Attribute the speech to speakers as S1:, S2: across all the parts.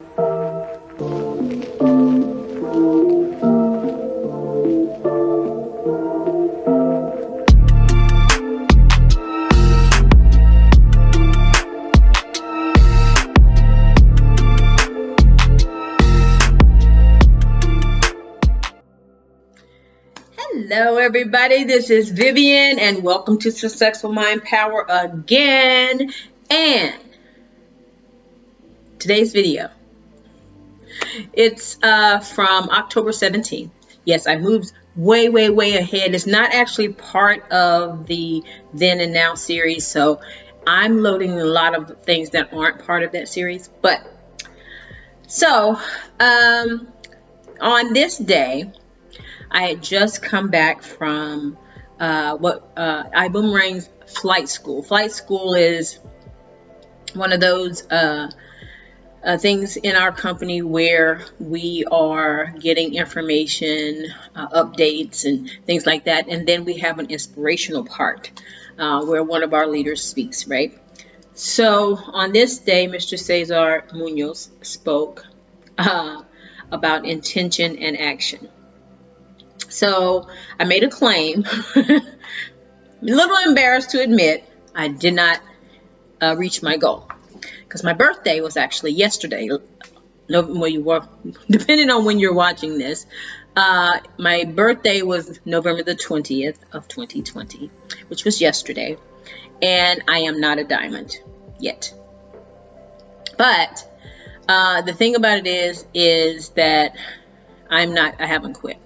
S1: Hello, everybody. This is Vivian, and welcome to Successful Mind Power again. And today's video, it's from October 17th. Yes, I moved way ahead. It's not actually part of the Then and Now series, so I'm loading a lot of things that aren't part of that series. But so on this day, I had just come back from Boomerang's flight school. Flight school is one of those things in our company where we are getting information, updates, and things like that. And then we have an inspirational part where one of our leaders speaks, right? So on this day, Mr. Cesar Munoz spoke about intention and action. So I made a claim, a little embarrassed to admit, I did not reach my goal because my birthday was actually yesterday. Depending on when you're watching this, my birthday was November the 20th of 2020, which was yesterday, and I am not a diamond yet. But the thing about it is that I haven't quit.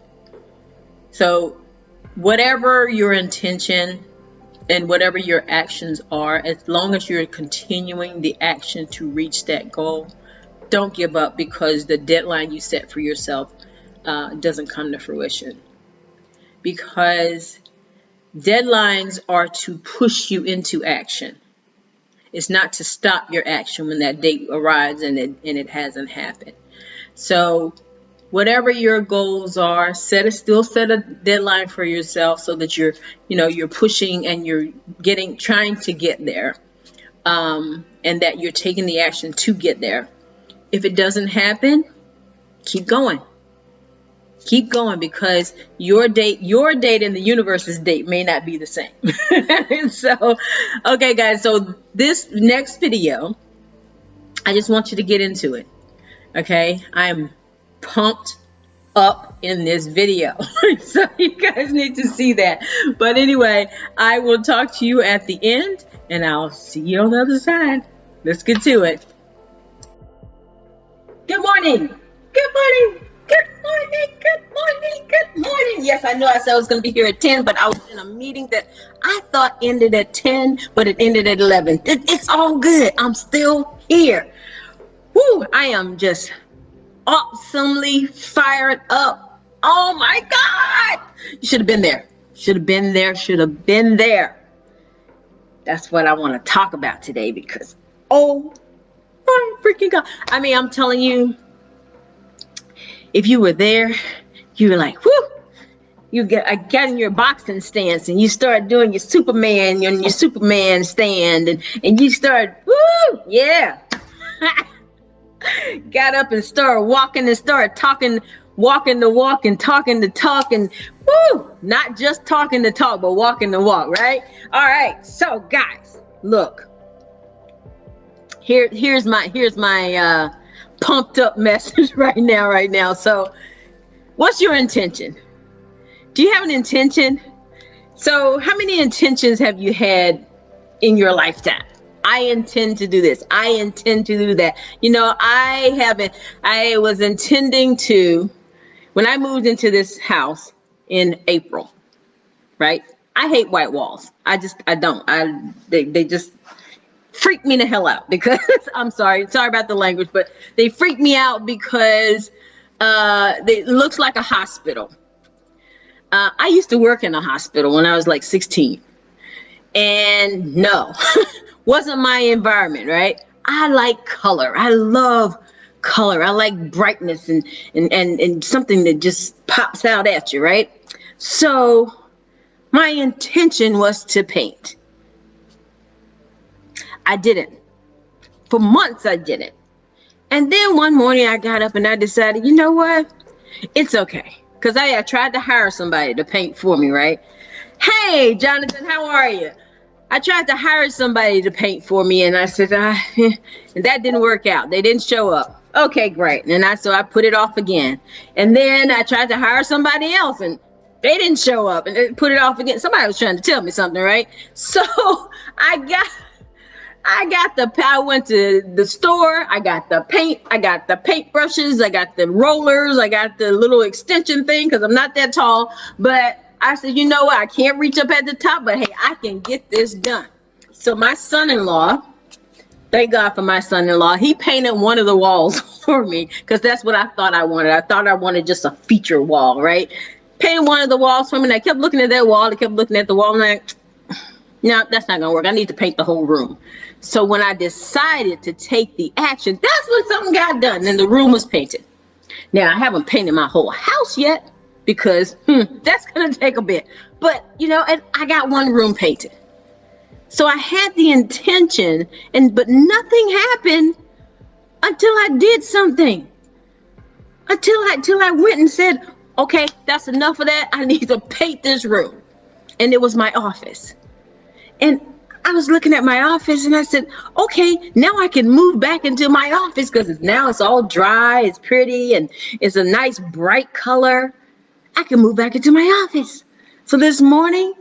S1: So whatever your intention and whatever your actions are, as long as you're continuing the action to reach that goal, don't give up because the deadline you set for yourself doesn't come to fruition. Because deadlines are to push you into action. It's not to stop your action when that date arrives and it hasn't happened. So whatever your goals are, set a deadline for yourself so that you're pushing and you're trying to get there, and that you're taking the action to get there. If it doesn't happen, keep going. Keep going, because your date and the universe's date may not be the same. So, okay, guys. So this next video, I just want you to get into it. Okay, I'm pumped up in this video. So you guys need to see that. But anyway, I will talk to you at the end, and I'll see you on the other side. Let's get to it. Good morning. Good morning. Good morning. Good morning. Good morning. Yes, I know I said I was going to be here at 10, but I was in a meeting that I thought ended at 10, but it ended at 11. It's all good. I'm still here. Woo, I am just awesomely fired up. Oh my God. You should have been there. Should have been there. Should have been there. That's what I want to talk about today, because oh my freaking God. I mean, I'm telling you, if you were there, you were like, whoo. I got in your boxing stance and you start doing your Superman stand, and you start, woo, yeah. Got up and started walking and started talking, walking the walk and talking the talk, and woo, not just talking the talk, but walking the walk, right? All right, so guys, look, here's my pumped up message right now. So what's your intention? Do you have an intention? So how many intentions have you had in your lifetime? I intend to do this. I intend to do that. I was intending to, when I moved into this house in April, right? I hate white walls. They just freak me the hell out, because I'm sorry about the language, but they freak me out because it looks like a hospital. I used to work in a hospital when I was like 16. And no, wasn't my environment, right? I like color. I love color. I like brightness and something that just pops out at you, right? So my intention was to paint. I didn't. For months I didn't. And then one morning I got up and I decided, you know what? It's okay. Because I tried to hire somebody to paint for me, right? Hey, Jonathan, how are you? I tried to hire somebody to paint for me, and I said, and that didn't work out. They didn't show up. Okay, great. And so I put it off again. And then I tried to hire somebody else, and they didn't show up, and they put it off again. Somebody was trying to tell me something, right? So I got I went to the store, I got the paint, I got the paint brushes, I got the rollers, I got the little extension thing because I'm not that tall. But I said, you know what? I can't reach up at the top, but hey, I can get this done. So my son-in-law, thank God for my son-in-law, he painted one of the walls for me because that's what I thought I wanted. I thought I wanted just a feature wall, right? Painted one of the walls for me, and I kept looking at that wall, I kept looking at the wall, and I, no, that's not gonna work. I need to paint the whole room. So when I decided to take the action, that's when something got done and the room was painted. Now I haven't painted my whole house yet because that's gonna take a bit. But and I got one room painted. So I had the intention, but nothing happened until I did something. Until I went and said, okay, that's enough of that. I need to paint this room. And it was my office. And I was looking at my office and I said, okay, now I can move back into my office because now it's all dry, it's pretty, and it's a nice bright color. I can move back into my office. So this morning,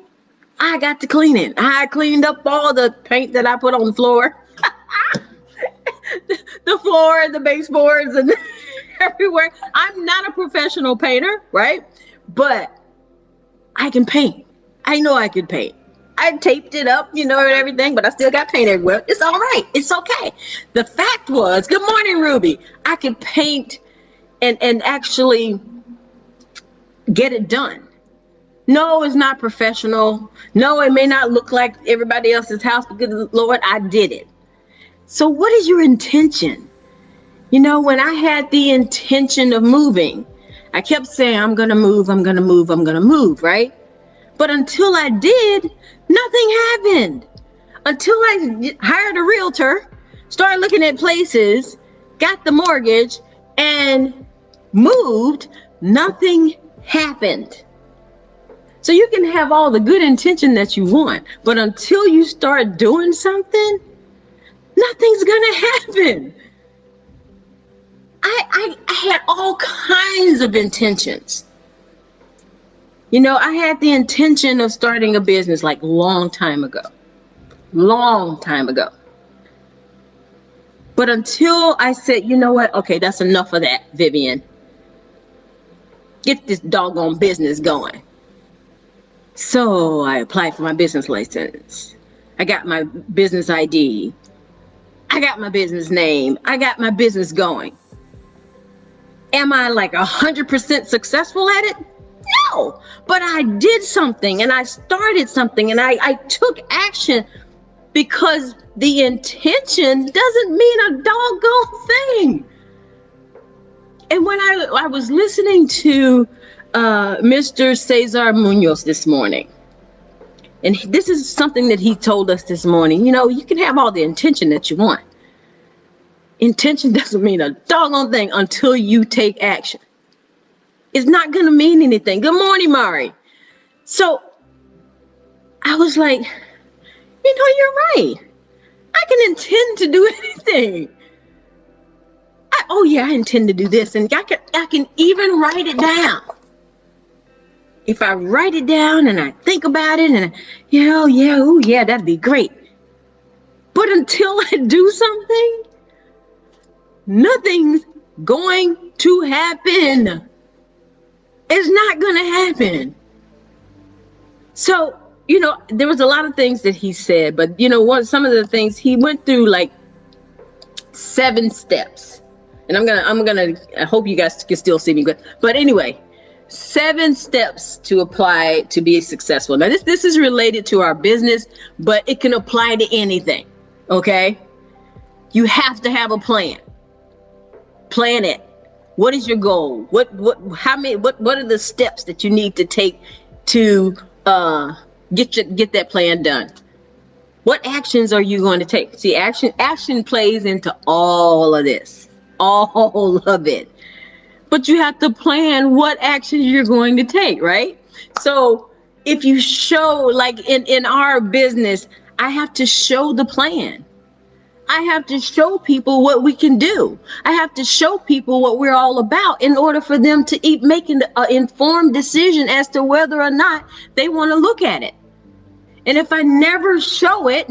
S1: I got to clean it. I cleaned up all the paint that I put on the floor, the floor and the baseboards and everywhere. I'm not a professional painter, right? But I can paint. I know I can paint. I taped it up, and everything, but I still got paint everywhere. It's all right. It's okay. The fact was, good morning, Ruby. I could paint and actually get it done. No, it's not professional. No, it may not look like everybody else's house, but good Lord, I did it. So what is your intention? When I had the intention of moving, I kept saying, I'm going to move, I'm going to move, I'm going to move, right? But until I did, nothing happened. Until I hired a realtor, started looking at places, got the mortgage, and moved, nothing happened. So you can have all the good intention that you want, but until you start doing something, nothing's gonna happen. I had all kinds of intentions. I had the intention of starting a business like long time ago. But until I said, you know what? Okay, that's enough of that, Vivian. Get this doggone business going. So I applied for my business license. I got my business ID. I got my business name. I got my business going. Am I like 100% successful at it? No, but I did something and I started something and I took action because the intention doesn't mean a doggone thing. And when I was listening to Mr. Cesar Munoz this morning, and this is something that he told us this morning, you can have all the intention that you want. Intention doesn't mean a doggone thing until you take action. It's not going to mean anything. Good morning, Mari. So I was like, you're right. I can intend to do anything. I intend to do this. And I can even write it down. If I write it down and I think about it and, that'd be great. But until I do something, nothing's going to happen. It's not going to happen. So, there was a lot of things that he said, but some of the things he went through like 7 steps. And I hope you guys can still see me good. But anyway, 7 steps to apply to be successful. Now this is related to our business, but it can apply to anything. Okay? You have to have a plan. Plan it. What is your goal? What are the steps that you need to take to get that plan done? What actions are you going to take? See, action plays into all of this. all of it. But you have to plan what action you're going to take, right? So if you show, like in our business, I have to show the plan. I have to show people what we can do. I have to show people what we're all about in order for them to make an informed decision as to whether or not they want to look at it. And if I never show it,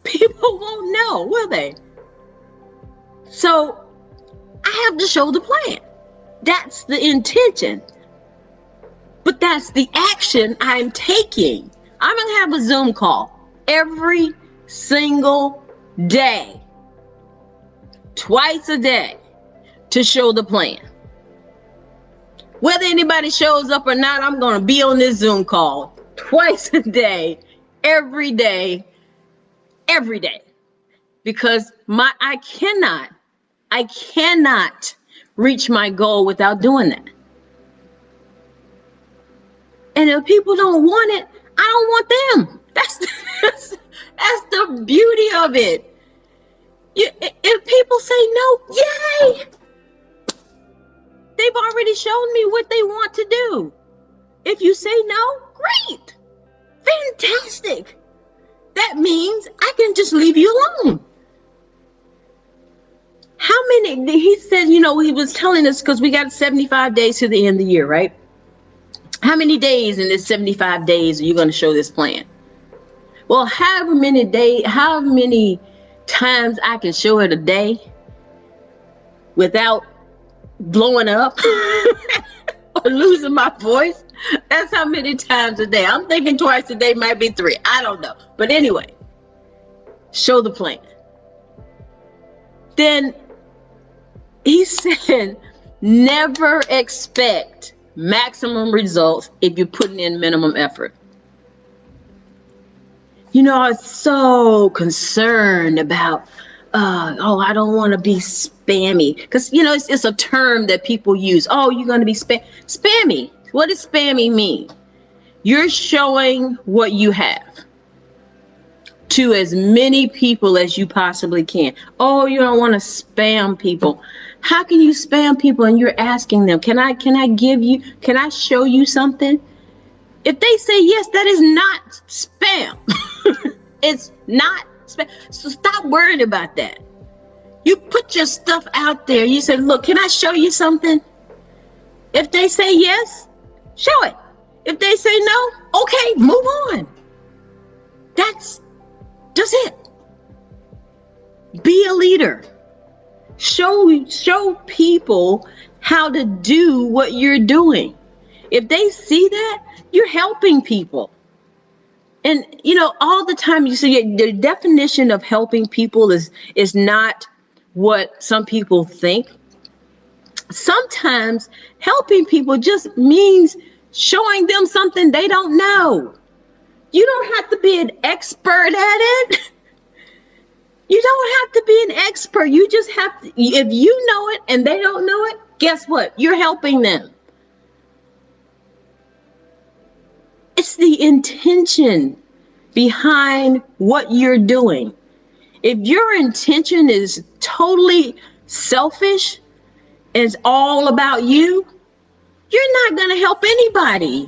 S1: people won't know, will they? So I have to show the plan. That's the intention. But that's the action I'm taking. I'm going to have a Zoom call every single day, twice a day, to show the plan. Whether anybody shows up or not, I'm going to be on this Zoom call twice a day, every day, every day. Because I cannot reach my goal without doing that. And if people don't want it, I don't want them. That's the beauty of it. If people say no, yay! They've already shown me what they want to do. If you say no, great. Fantastic. That means I can just leave you alone. How many, he said, he was telling us, because we got 75 days to the end of the year, right? How many days in this 75 days are you going to show this plan? Well, however many times I can show it a day without blowing up or losing my voice, that's how many times a day. I'm thinking twice a day, might be 3. I don't know. But anyway, show the plan. Then he said, never expect maximum results if you're putting in minimum effort. I was so concerned about, I don't want to be spammy. Because, it's a term that people use. Oh, you're going to be spammy. What does spammy mean? You're showing what you have to as many people as you possibly can. Oh, you don't want to spam people. How can you spam people and you're asking them, can I show you something? If they say yes, that is not spam. It's not spam. So stop worrying about that. You put your stuff out there. You say, look, can I show you something? If they say yes, show it. If they say no, okay, move on. That's just it. Be a leader. Show people how to do what you're doing. If they see that, you're helping people. And all the time you see the definition of helping people is not what some people think. Sometimes helping people just means showing them something they don't know. You don't have to be an expert at it. You don't have to be an expert. You just have to, if you know it and they don't know it, guess what? You're helping them. It's the intention behind what you're doing. If your intention is totally selfish, and it's all about you, you're not going to help anybody.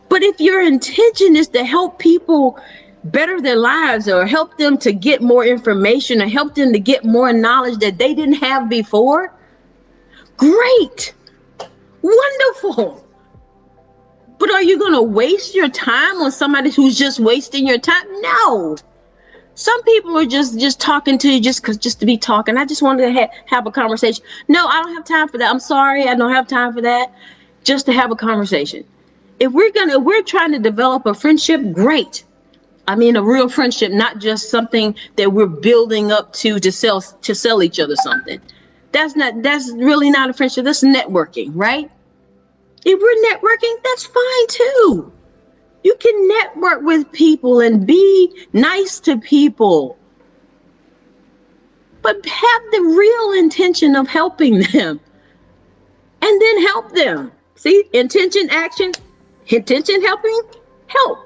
S1: But if your intention is to help people better their lives, or help them to get more information, or help them to get more knowledge that they didn't have before, great, wonderful. But are you going to waste your time on somebody who's just wasting your time? No. Some people are just talking to you just to be talking. I just wanted to have a conversation. No, I don't have time for that. I'm sorry, I don't have time for that. Just to have a conversation. If we're trying to develop a friendship, great. I mean, a real friendship, not just something that we're building up to sell each other something. That's really not a friendship. That's networking, right? If we're networking, that's fine too. You can network with people and be nice to people, but have the real intention of helping them, and then help them. See, intention, action, intention, helping, help.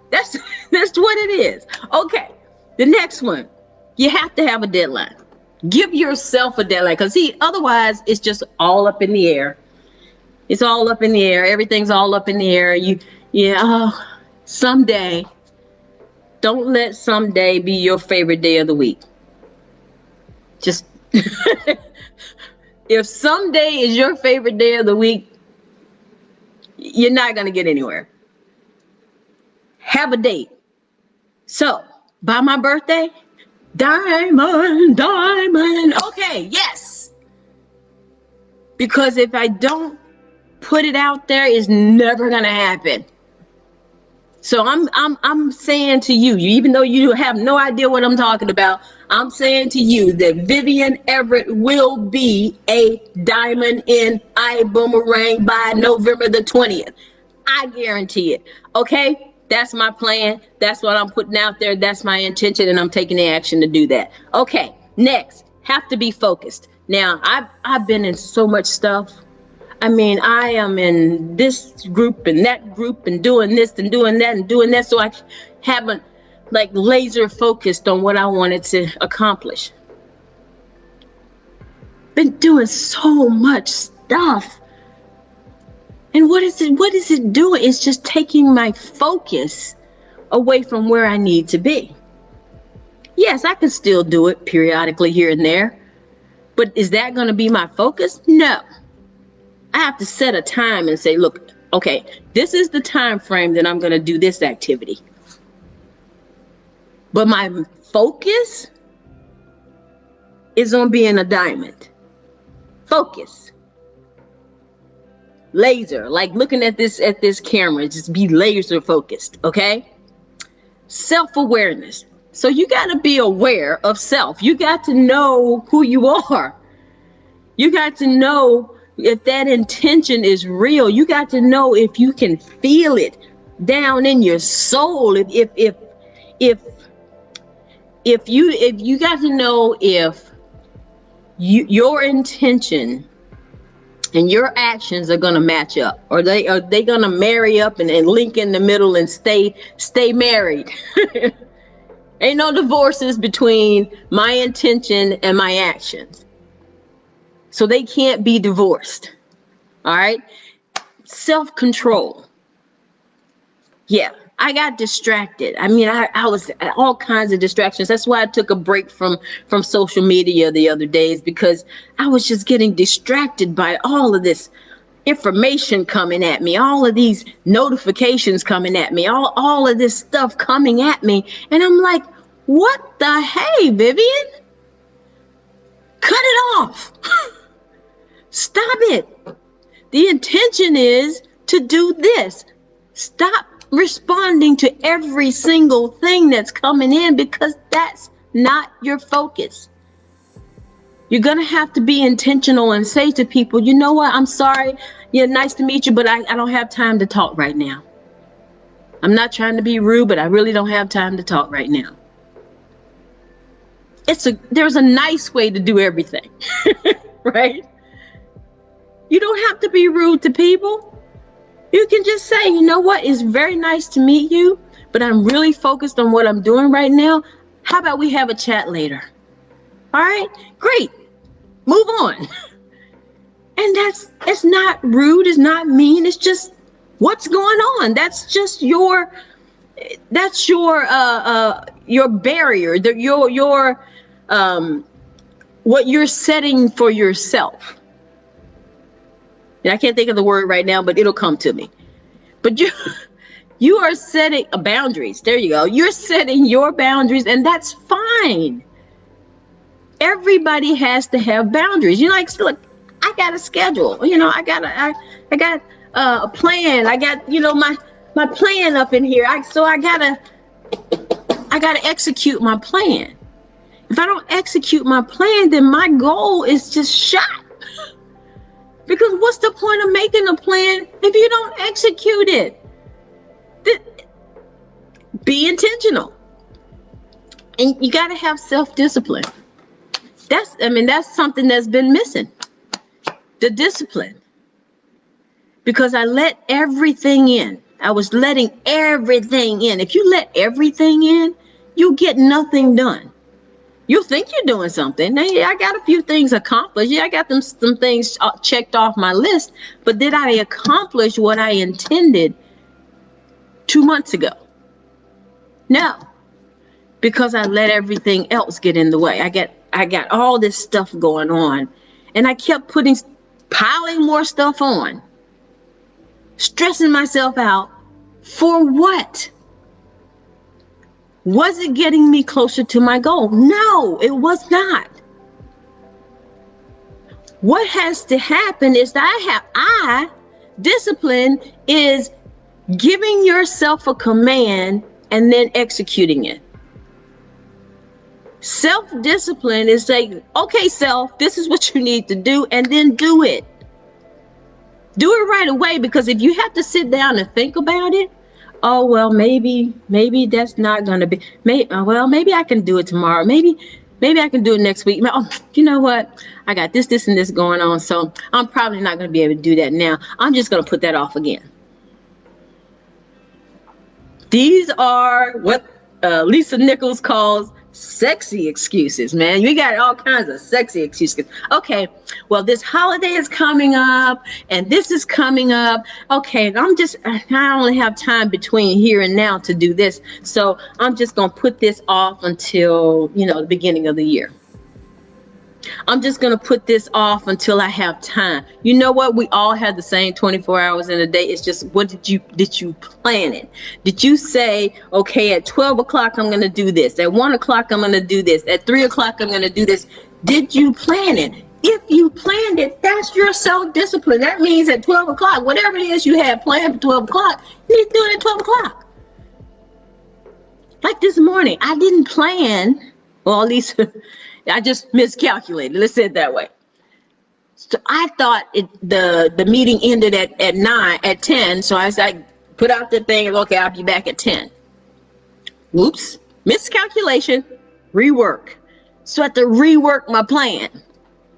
S1: That's what it is. Okay, the next one. You have to have a deadline. Give yourself a deadline, because see, otherwise it's just all up in the air. It's all up in the air. Everything's all up in the air. Yeah, someday. Don't let someday be your favorite day of the week. Just if someday is your favorite day of the week, you're not going to get anywhere. Have a date. So, by my birthday, diamond, diamond. Okay, yes. Because if I don't put it out there, it's never going to happen. So I'm saying to you, even though you have no idea what I'm talking about, I'm saying to you that Vivian Everett will be a diamond in I Boomerang by November the 20th. I guarantee it. Okay? That's my plan. That's what I'm putting out there. That's my intention, and I'm taking the action to do that. Okay, next, have to be focused. Now, I've been in so much stuff. I mean, I am in this group and that group and doing this and doing that and doing that. So I haven't like laser focused on what I wanted to accomplish. Been doing so much stuff. And what is it doing? It's just taking my focus away from where I need to be. Yes, I can still do it periodically here and there. But is that going to be my focus? No. I have to set a time and say, look, okay, this is the time frame that I'm going to do this activity. But my focus is on being a diamond. Focus. Laser, like looking at this camera, just be laser focused, okay? Self-awareness. So you got to be aware of self. You got to know who you are. You got to know if that intention is real. You got to know if you can feel it down in your soul. If you got to know if your intention and your actions are going to match up, or are they going to marry up and link in the middle and stay married. Ain't no divorces between my intention and my actions. So they can't be divorced. All right. Self-control. Yeah, I got distracted. I mean, I was at all kinds of distractions. That's why I took a break from social media the other days, because I was just getting distracted by all of this information coming at me, all of these notifications coming at me, all of this stuff coming at me. And I'm like, what the hey, Vivian? Cut it off. Stop it. The intention is to do this. Stop responding to every single thing that's coming in, because that's not your focus. You're going to have to be intentional and say to people, you know what, I'm sorry. Yeah, nice to meet you, but I don't have time to talk right now. I'm not trying to be rude, but I really don't have time to talk right now. There's a nice way to do everything, right? You don't have to be rude to people. You can just say, you know what, it's very nice to meet you, but I'm really focused on what I'm doing right now. How about we have a chat later? All right, great. Move on. And it's not rude, it's not mean, it's just what's going on. That's just your barrier, what you're setting for yourself. And I can't think of the word right now, but it'll come to me. But you are setting boundaries. There you go. You're setting your boundaries, and that's fine. Everybody has to have boundaries. You know, like, look, I got a schedule. You know, I got a plan. I got, you know, my plan up in here. So I gotta execute my plan. If I don't execute my plan, then my goal is just shot. Because what's the point of making a plan if you don't execute it? Be intentional. And you got to have self-discipline. That's something that's been missing. The discipline. Because I let everything in. I was letting everything in. If you let everything in, you get nothing done. You think you're doing something. Now, yeah, I got a few things accomplished. Yeah, I got some things checked off my list. But did I accomplish what I intended 2 months ago? No, because I let everything else get in the way. I got all this stuff going on, and I kept piling more stuff on, stressing myself out for what? Was it getting me closer to my goal? No, it was not. What has to happen is that discipline is giving yourself a command and then executing it. Self-discipline is saying, okay, self, this is what you need to do, and then do it. Do it right away, because if you have to sit down and think about it, oh, well, maybe that's not going to be, maybe I can do it tomorrow. Maybe I can do it next week. Oh, you know what? I got this, and this going on, so I'm probably not going to be able to do that now. I'm just going to put that off again. These are what Lisa Nichols calls sexy excuses, man. You got all kinds of sexy excuses. Okay, well, this holiday is coming up, and this is coming up. Okay, I only have time between here and now to do this, so I'm just going to put this off until, the beginning of the year. I'm just going to put this off until I have time. You know what? We all have the same 24 hours in a day. It's just, what did you plan it? Did you say, okay, at 12 o'clock, I'm going to do this. At 1 o'clock, I'm going to do this. At 3 o'clock, I'm going to do this. Did you plan it? If you planned it, that's your self-discipline. That means at 12 o'clock, whatever it is you have planned for 12 o'clock, you need to do it at 12 o'clock. Like this morning, I didn't plan, well, at least I just miscalculated. Let's say it that way. So I thought the meeting ended at 10. So I put out the thing, okay, I'll be back at 10. Whoops, miscalculation, rework. So I had to rework my plan.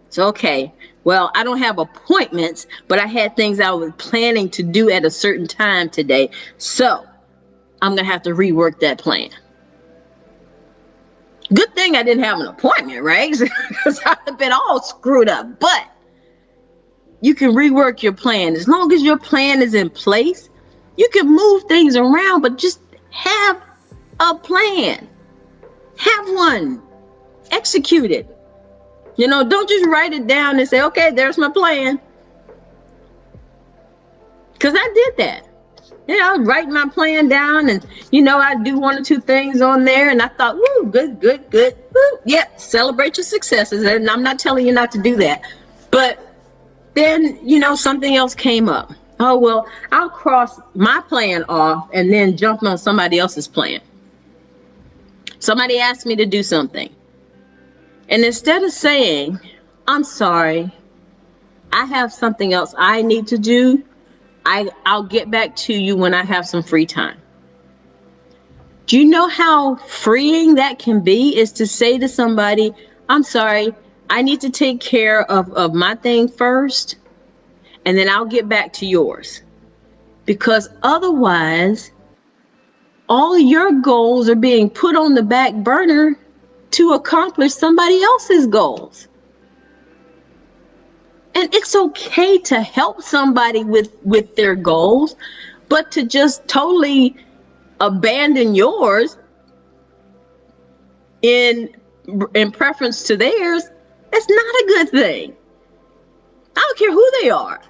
S1: So, okay, well, I don't have appointments, but I had things I was planning to do at a certain time today. So I'm going to have to rework that plan. Good thing I didn't have an appointment, right? Because I'd have been all screwed up. But you can rework your plan. As long as your plan is in place, you can move things around, but just have a plan. Have one. Execute it. Don't just write it down and say, okay, there's my plan. Because I did that. I write my plan down, and I do 1 or 2 things on there, and I thought, woo, good. Woo, yeah, celebrate your successes. And I'm not telling you not to do that. But then, something else came up. Oh, well, I'll cross my plan off and then jump on somebody else's plan. Somebody asked me to do something. And instead of saying, I'm sorry, I have something else I need to do, I'll get back to you when I have some free time. Do you know how freeing that can be? Is to say to somebody, I'm sorry, I need to take care of my thing first, and then I'll get back to yours. Because otherwise, all your goals are being put on the back burner to accomplish somebody else's goals. And it's okay to help somebody with their goals, but to just totally abandon yours in preference to theirs, that's not a good thing. I don't care who they are.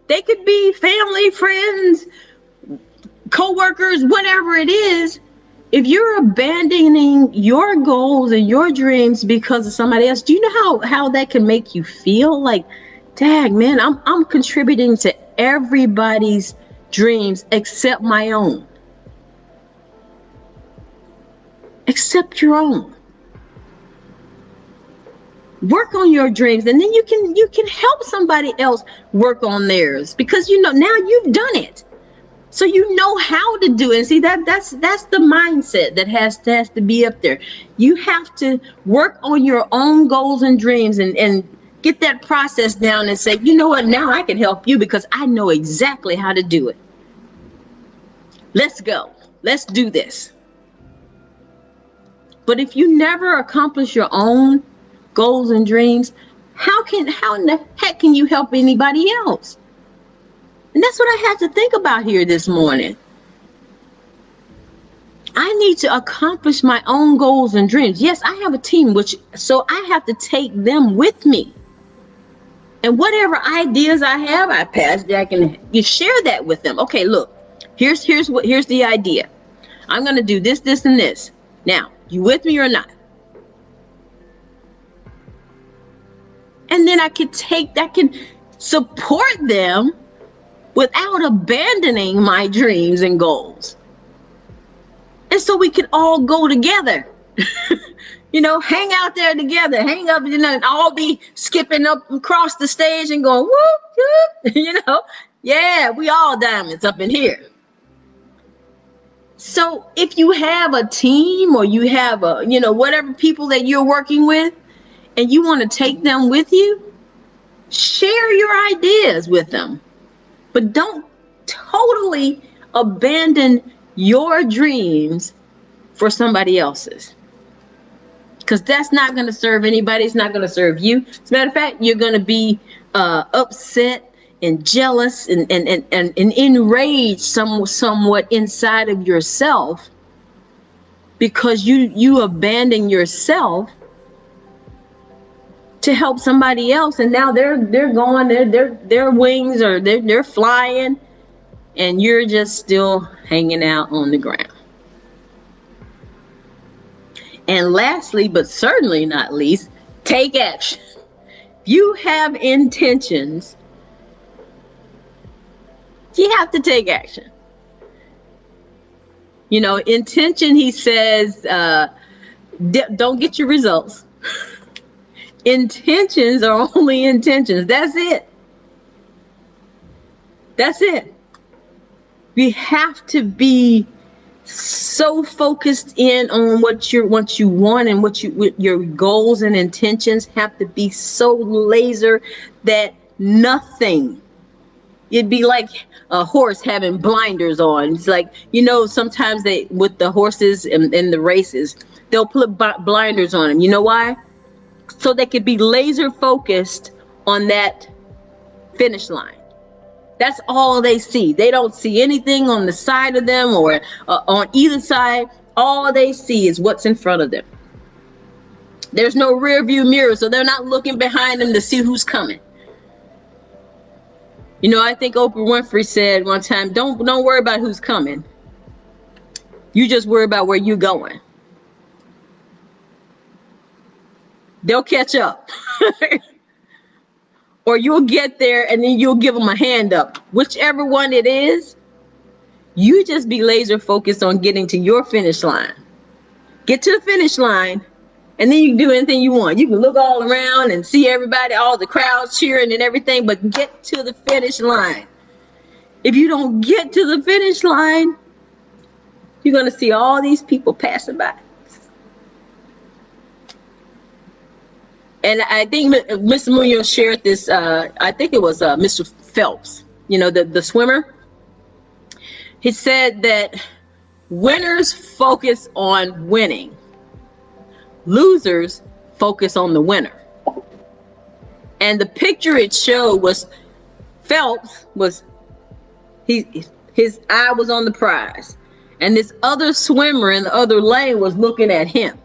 S1: They could be family, friends, co-workers, whatever it is. If you're abandoning your goals and your dreams because of somebody else, do you know how that can make you feel? Like, dang, man, I'm contributing to everybody's dreams except my own. Except your own. Work on your dreams, and then you can help somebody else work on theirs, because now you've done it. So you know how to do it. And see, that's the mindset that has to be up there. You have to work on your own goals and dreams, and get that process down and say, you know what, now I can help you because I know exactly how to do it. Let's go. Let's do this. But if you never accomplish your own goals and dreams, how in the heck can you help anybody else? And that's what I had to think about here this morning. I need to accomplish my own goals and dreams. Yes, I have a team, so I have to take them with me. And whatever ideas I have, I pass Jack and you share that with them. Okay, look, here's the idea. I'm gonna do this, this, and this. Now, you with me or not? And then I can support them without abandoning my dreams and goals. And so we can all go together. Hang out there together, hang up, and all be skipping up across the stage and going, whoop, whoop, yeah, we all diamonds up in here. So if you have a team or you have whatever people that you're working with and you want to take them with you, share your ideas with them. But don't totally abandon your dreams for somebody else's. Because that's not going to serve anybody. It's not going to serve you. As a matter of fact, you're going to be upset and jealous and enraged somewhat inside of yourself because you abandon yourself to help somebody else, and now they're going, their wings are they're flying, and you're just still hanging out on the ground. And lastly, but certainly not least, take action. You have intentions, you have to take action. Intention, he says, don't get your results. Intentions are only intentions. That's it. That's it. We have to be so focused in on what you want and what your goals and intentions have to be so laser that nothing. It'd be like a horse having blinders on. It's like, sometimes with the horses in the races, they'll put blinders on them. You know why? So they could be laser focused on that finish line. That's all they see. They don't see anything on the side of them or on either side. All they see is what's in front of them. There's no rear view mirror, so they're not looking behind them to see who's coming. I think Oprah Winfrey said one time, don't worry about who's coming. You just worry about where you're going. They'll catch up. Or you'll get there and then you'll give them a hand up. Whichever one it is, you just be laser focused on getting to your finish line. Get to the finish line, and then you can do anything you want. You can look all around and see everybody, all the crowds cheering and everything, but get to the finish line. If you don't get to the finish line, you're going to see all these people passing by. And I think Mr. Munoz shared this, I think it was Mr. Phelps, the swimmer. He said that winners focus on winning. Losers focus on the winner. And the picture it showed was Phelps his eye was on the prize. And this other swimmer in the other lane was looking at him.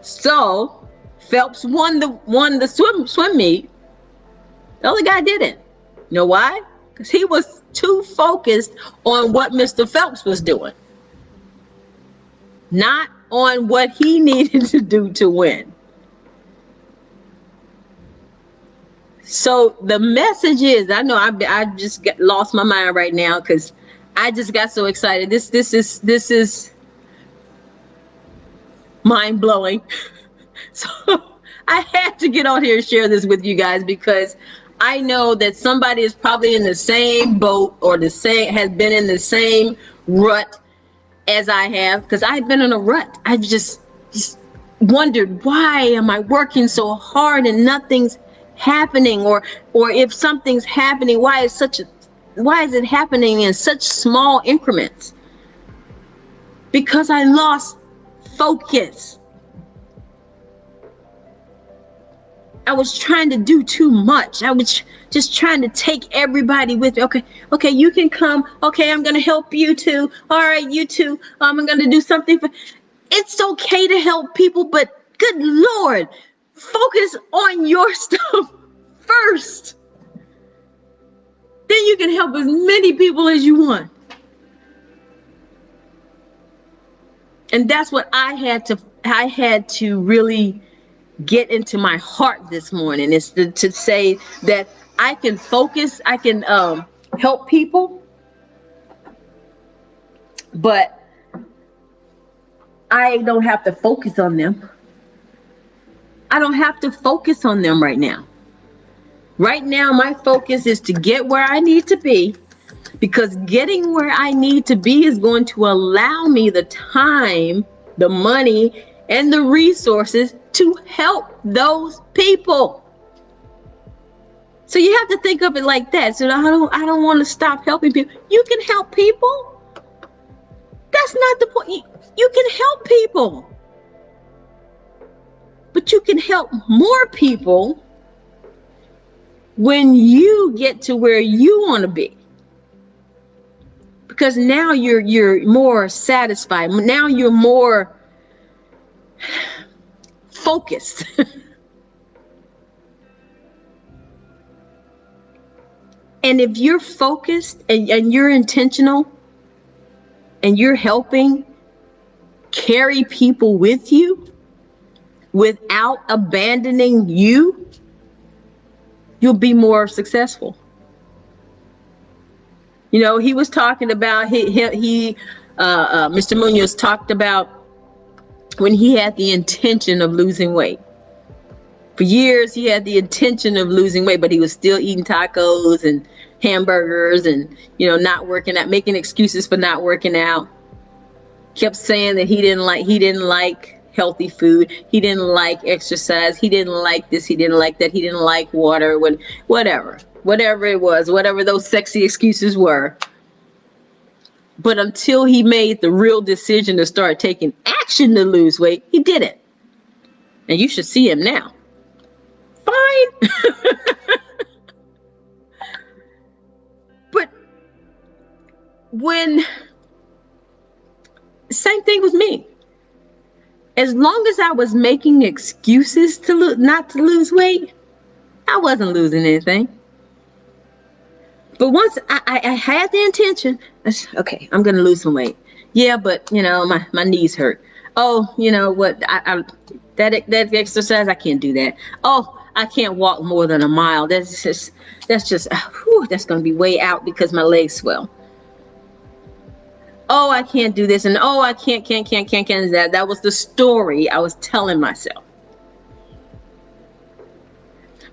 S1: So Phelps won the swim meet. The other guy didn't. You know why? Because he was too focused on what Mr. Phelps was doing, not on what he needed to do to win. So the message is, I know I just lost my mind right now because I just got so excited. This is mind blowing. So I had to get on here and share this with you guys because I know that somebody is probably in the same boat or has been in the same rut as I have, because I've been in a rut. I've just wondered, why am I working so hard and nothing's happening, or if something's happening, why is it happening in such small increments? Because I lost focus. I was trying to do too much. I was just trying to take everybody with me. Okay, you can come. Okay, I'm gonna help you too. All right, you too. I'm gonna do something for. It's okay to help people, but good Lord, focus on your stuff first. Then you can help as many people as you want. And that's what I had to really get into my heart this morning, is to say that I can focus, I can help people, but I don't have to focus on them. I don't have to focus on them right now. Right now, my focus is to get where I need to be, because getting where I need to be is going to allow me the time, the money, and the resources to help those people. So you have to think of it like that. So I don't want to stop helping people. You can help people. That's not the point. You can help people. But you can help more people when you get to where you want to be. Because now you're more satisfied. Now you're more focused. And if you're focused and you're intentional and you're helping carry people with you without abandoning you, you'll be more successful. You know, he was talking about, Mr. Munoz talked about when he had the intention of losing weight. For years, he had the intention of losing weight, but he was still eating tacos and hamburgers and, not working out, making excuses for not working out. Kept saying that he didn't like healthy food. He didn't like exercise. He didn't like this. He didn't like that. He didn't like water. Whatever it was, whatever those sexy excuses were. But until he made the real decision to start taking action to lose weight, he did it. And you should see him now. Fine. But same thing with me. As long as I was making excuses not to lose weight, I wasn't losing anything. But once I had the intention, okay, I'm going to lose some weight. Yeah, but my knees hurt. Oh, you know what? That exercise, I can't do that. Oh, I can't walk more than a mile. That's just that's going to be way out because my legs swell. Oh, I can't do this, and oh, I can't. That was the story I was telling myself.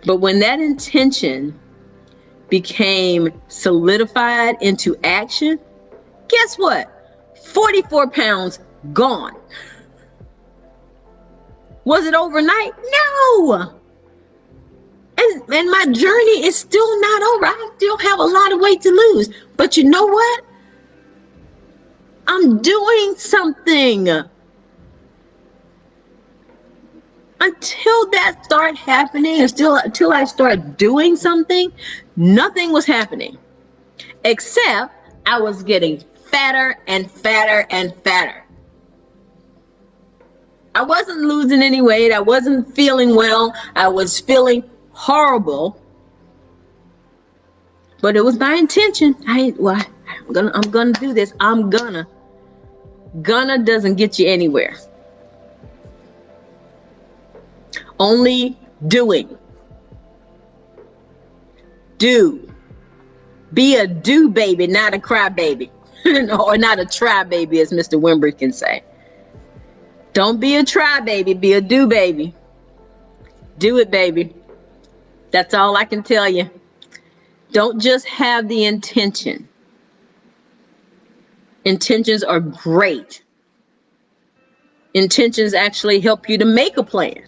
S1: But when that intention became solidified into action, guess what? 44 pounds gone. Was it overnight? No. And my journey is still not over. I still have a lot of weight to lose. But you know what? I'm doing something. Until that started happening, until I started doing something, nothing was happening. Except I was getting fatter and fatter and fatter. I wasn't losing any weight. I wasn't feeling well. I was feeling horrible. But it was my intention. I'm gonna do this. Gonna doesn't get you anywhere. Only doing. Do. Be a do baby, not a cry baby. Or not a try baby, as Mr. Wimber can say. Don't be a try baby, be a do baby. Do it, baby. That's all I can tell you. Don't just have the intention. Intentions are great. Intentions actually help you to make a plan.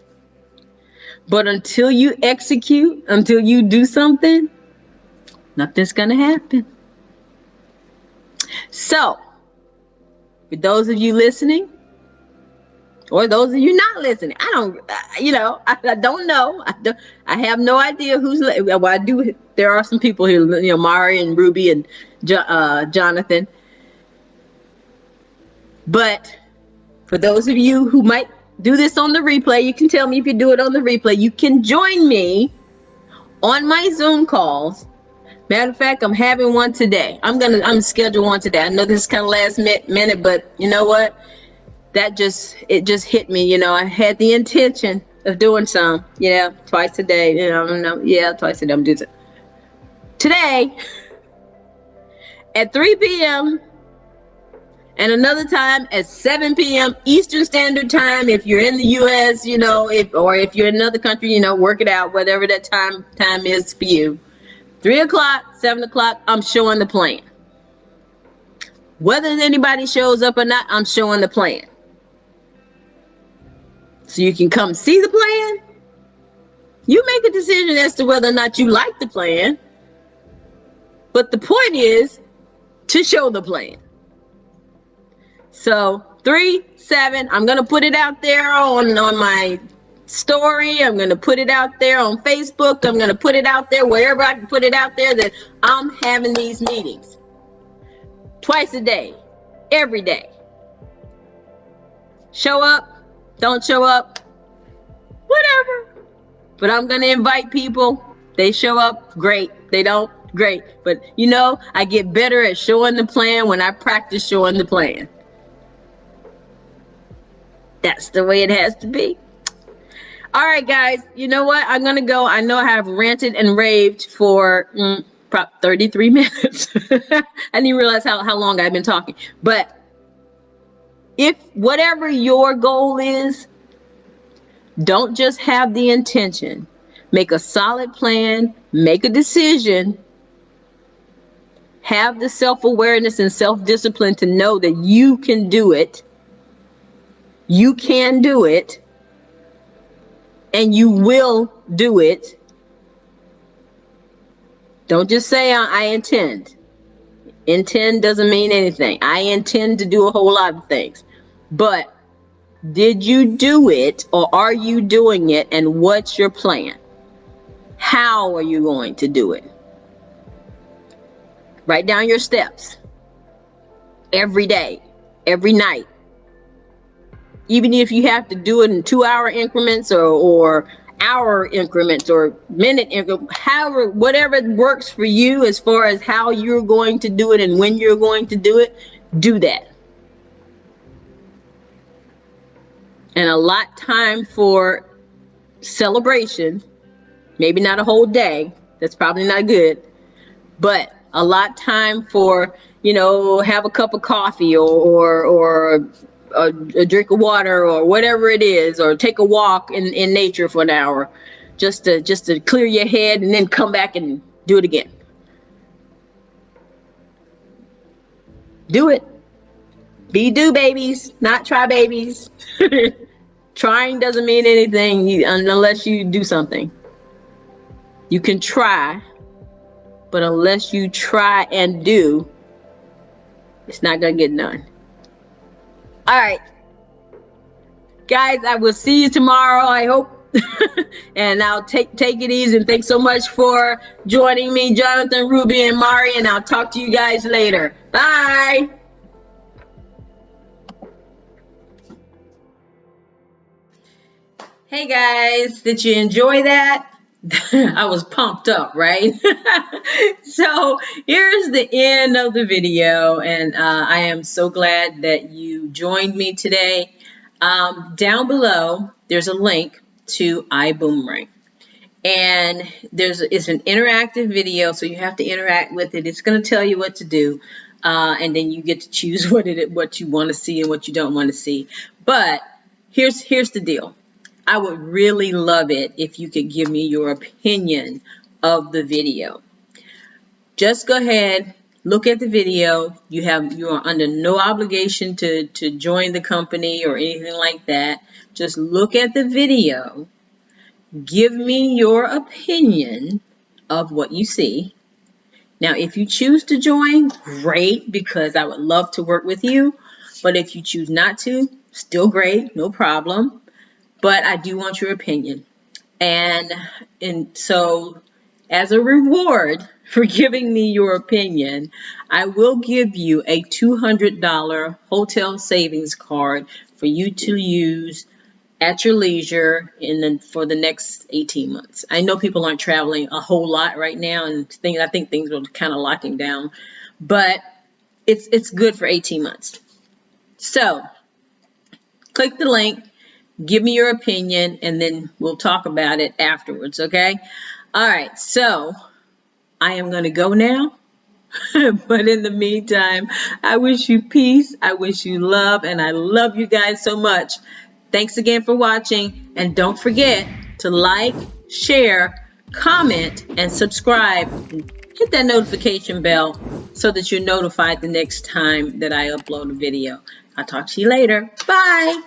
S1: But until you execute, until you do something, nothing's going to happen. So, for those of you listening, Or those of you not listening, I don't, I don't know. I have no idea who's. Well, I do. There are some people here, Mari and Ruby and Jonathan. But for those of you who might do this on the replay, you can tell me if you do it on the replay. You can join me on my Zoom calls. Matter of fact, I'm having one today. I'm scheduled one today. I know this is kind of last minute, but you know what? It just hit me. I had the intention of doing some. Yeah, twice a day. Twice a day. I'm doing it today at 3 p.m. and another time at 7 p.m. Eastern Standard Time. If you're in the U.S., if you're in another country, work it out, whatever that time is for you. 3 o'clock, 7 o'clock, I'm showing the plan. Whether anybody shows up or not, I'm showing the plan. So you can come see the plan. You make a decision as to whether or not you like the plan. But the point is to show the plan. So 3, 7, I'm going to put it out there on my story. I'm going to put it out there on Facebook. I'm going to put it out there wherever I can put it out there that I'm having these meetings. Twice a day. Every day. Show up. Don't show up. Whatever. But I'm going to invite people. They show up, great. They don't, great. But I get better at showing the plan when I practice showing the plan. That's the way it has to be. All right, guys. You know what? I'm going to go. I know I have ranted and raved for 33 minutes. I didn't even realize how long I've been talking. But if whatever your goal is, don't just have the intention. Make a solid plan, make a decision, have the self-awareness and self-discipline to know that you can do it. You can do it, and you will do it. Don't just say, I intend. Intend doesn't mean anything. I intend to do a whole lot of things. But did you do it, or are you doing it, and what's your plan? How are you going to do it? Write down your steps every day, every night. Even if you have to do it in 2-hour increments or hour increments or minute increments, however, whatever works for you as far as how you're going to do it and when you're going to do it, do that. And allot time for celebration. Maybe not a whole day. That's probably not good. But allot time for, have a cup of coffee or a drink of water or whatever it is, or take a walk in nature for an hour, just to clear your head, and then come back and do it again. Do it. Be do babies, not try babies. Trying doesn't mean anything unless you do something. You can try, but unless you try and do, it's not gonna get done. All right, guys, I will see you tomorrow, I hope. And I'll take it easy, and thanks so much for joining me, Jonathan, Ruby, and Mari, and I'll talk to you guys later. Bye. Hey guys, did you enjoy that? I was pumped up, right? So here's the end of the video, and I am so glad that you joined me today. Down below, there's a link to iBoomerang, and it's an interactive video, so you have to interact with it. It's going to tell you what to do, and then you get to choose what you want to see and what you don't want to see. But here's the deal. I would really love it if you could give me your opinion of the video. Just go ahead, look at the video. You are under no obligation to join the company or anything like that. Just look at the video. Give me your opinion of what you see. Now, if you choose to join, great, because I would love to work with you. But if you choose not to, Still great, no problem. But I do want your opinion. And so as a reward for giving me your opinion, I will give you a $200 hotel savings card for you to use at your leisure for the next 18 months. I know people aren't traveling a whole lot right now, and I think things are kind of locking down, but it's good for 18 months. So click the link, give me your opinion, and then we'll talk about it afterwards, okay? All right, so I am going to go now. But in the meantime, I wish you peace, I wish you love, and I love you guys so much. Thanks again for watching, and don't forget to like, share, comment, and subscribe. Hit that notification bell so that you're notified the next time that I upload a video. I'll talk to you later. Bye.